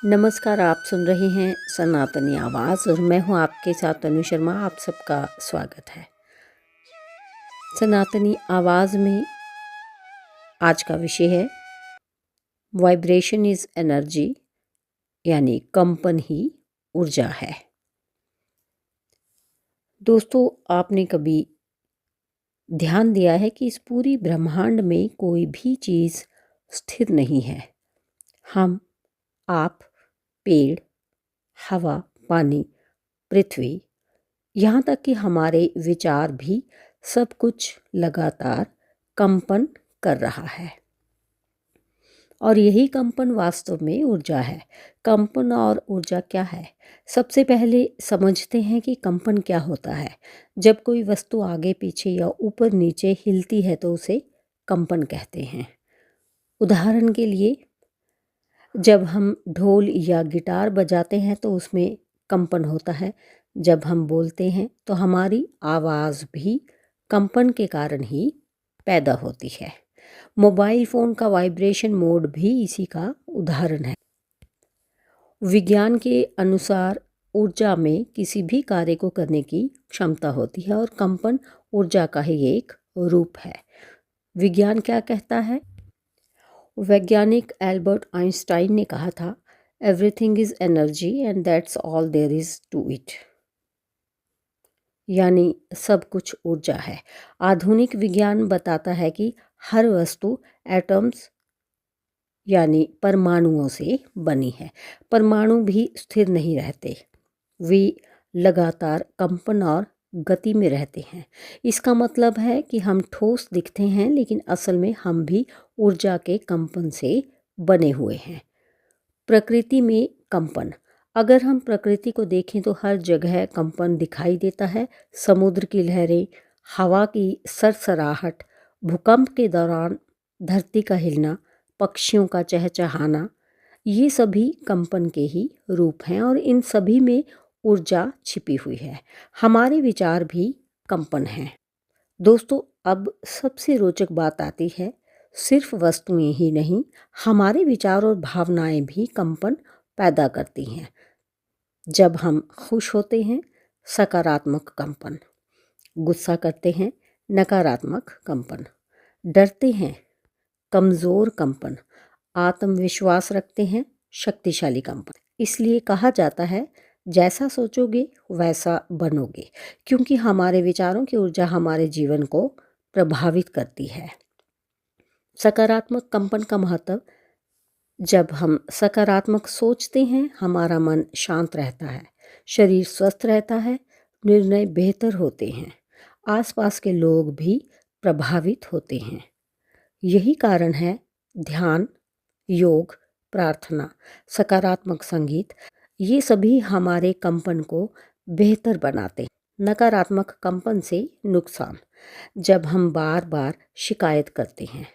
नमस्कार, आप सुन रहे हैं सनातनी आवाज़ और मैं हूं आपके साथ तनु शर्मा। आप सबका स्वागत है। सनातनी आवाज़ में आज का विषय है वाइब्रेशन इज़ एनर्जी, यानी कंपन ही ऊर्जा है। दोस्तों, आपने कभी ध्यान दिया है कि इस पूरी ब्रह्मांड में कोई भी चीज़ स्थिर नहीं है। हम, आप, पेड़, हवा, पानी, पृथ्वी, यहाँ तक कि हमारे विचार भी, सब कुछ लगातार कंपन कर रहा है और यही कंपन वास्तव में ऊर्जा है। कंपन और ऊर्जा क्या है? सबसे पहले समझते हैं कि कंपन क्या होता है। जब कोई वस्तु आगे पीछे या ऊपर नीचे हिलती है तो उसे कंपन कहते हैं। उदाहरण के लिए, जब हम ढोल या गिटार बजाते हैं तो उसमें कंपन होता है। जब हम बोलते हैं तो हमारी आवाज़ भी कंपन के कारण ही पैदा होती है। मोबाइल फ़ोन का वाइब्रेशन मोड भी इसी का उदाहरण है। विज्ञान के अनुसार ऊर्जा में किसी भी कार्य को करने की क्षमता होती है और कंपन ऊर्जा का ही एक रूप है। विज्ञान क्या कहता है? वैज्ञानिक एल्बर्ट आइंस्टाइन ने कहा था, everything is energy and that's all there is to it. यानी सब कुछ ऊर्जा है। आधुनिक विज्ञान बताता है कि हर वस्तु एटम्स यानी परमाणुओं से बनी है। परमाणु भी स्थिर नहीं रहते, वे लगातार कंपन और गति में रहते हैं। इसका मतलब है कि हम ठोस दिखते हैं लेकिन असल में हम भी ऊर्जा के कंपन से बने हुए हैं। प्रकृति में कंपन, अगर हम प्रकृति को देखें तो हर जगह कंपन दिखाई देता है। समुद्र की लहरें, हवा की सरसराहट, भूकंप के दौरान धरती का हिलना, पक्षियों का चहचहाना, ये सभी कंपन के ही रूप हैं और इन सभी में ऊर्जा छिपी हुई है। हमारे विचार भी कंपन हैं। दोस्तों, अब सबसे रोचक बात आती है, सिर्फ वस्तुएं ही नहीं, हमारे विचार और भावनाएं भी कंपन पैदा करती हैं। जब हम खुश होते हैं, सकारात्मक कंपन, गुस्सा करते हैं, नकारात्मक कंपन, डरते हैं, कमज़ोर कंपन, आत्मविश्वास रखते हैं, शक्तिशाली कंपन। इसलिए कहा जाता है, जैसा सोचोगे वैसा बनोगे, क्योंकि हमारे विचारों की ऊर्जा हमारे जीवन को प्रभावित करती है। सकारात्मक कंपन का महत्व, जब हम सकारात्मक सोचते हैं हमारा मन शांत रहता है, शरीर स्वस्थ रहता है, निर्णय बेहतर होते हैं, आसपास के लोग भी प्रभावित होते हैं। यही कारण है ध्यान, योग, प्रार्थना, सकारात्मक संगीत, ये सभी हमारे कंपन को बेहतर बनाते हैं। नकारात्मक कंपन से नुकसान, जब हम बार बार शिकायत करते हैं,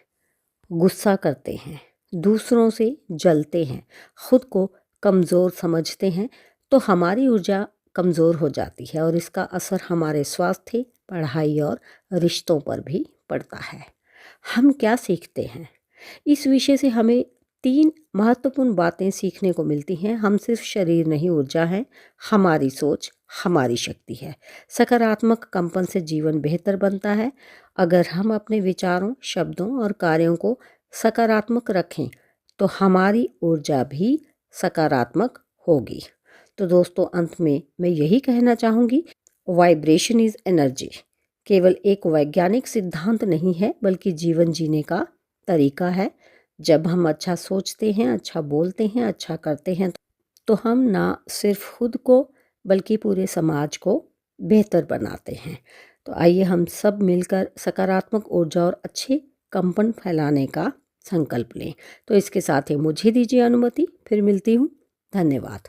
गुस्सा करते हैं, दूसरों से जलते हैं, खुद को कमज़ोर समझते हैं, तो हमारी ऊर्जा कमज़ोर हो जाती है और इसका असर हमारे स्वास्थ्य, पढ़ाई और रिश्तों पर भी पड़ता है। हम क्या सीखते हैं? इस विषय से हमें 3 महत्वपूर्ण बातें सीखने को मिलती हैं। हम सिर्फ शरीर नहीं, ऊर्जा है, हमारी सोच हमारी शक्ति है। सकारात्मक कंपन से जीवन बेहतर बनता है। अगर हम अपने विचारों, शब्दों और कार्यों को सकारात्मक रखें तो हमारी ऊर्जा भी सकारात्मक होगी। तो दोस्तों, अंत में मैं यही कहना चाहूँगी, वाइब्रेशन इज़ एनर्जी केवल एक वैज्ञानिक सिद्धांत नहीं है, बल्कि जीवन जीने का तरीका है। जब हम अच्छा सोचते हैं, अच्छा बोलते हैं, अच्छा करते हैं, तो हम ना सिर्फ खुद को बल्कि पूरे समाज को बेहतर बनाते हैं। तो आइए हम सब मिलकर सकारात्मक ऊर्जा और अच्छे कंपन फैलाने का संकल्प लें। तो इसके साथ ही मुझे दीजिए अनुमति, फिर मिलती हूँ। धन्यवाद।